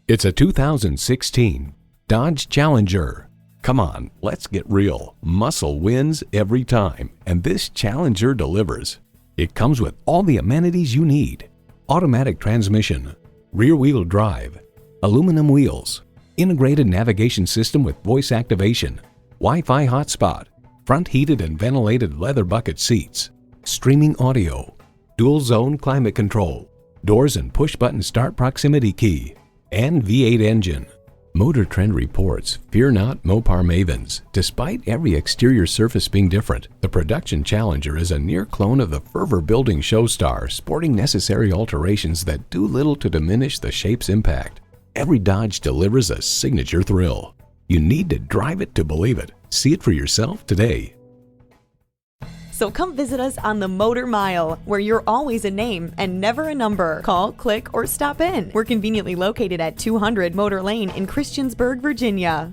It's a 2016 Dodge Challenger. Come on, let's get real. Muscle wins every time, and this Challenger delivers. It comes with all the amenities you need: automatic transmission, rear-wheel drive, aluminum wheels, integrated navigation system with voice activation, Wi-Fi hotspot, front heated and ventilated leather bucket seats, streaming audio, dual zone climate control, doors and push-button start proximity key, and V8 engine. Motor Trend reports, "Fear not, Mopar mavens. Despite every exterior surface being different, the production Challenger is a near clone of the fervor-building Showstar, sporting necessary alterations that do little to diminish the shape's impact. Every Dodge delivers a signature thrill. You need to drive it to believe it. See it for yourself today." So come visit us on the Motor Mile, where you're always a name and never a number. Call, click, or stop in. We're conveniently located at 200 Motor Lane in Christiansburg, Virginia.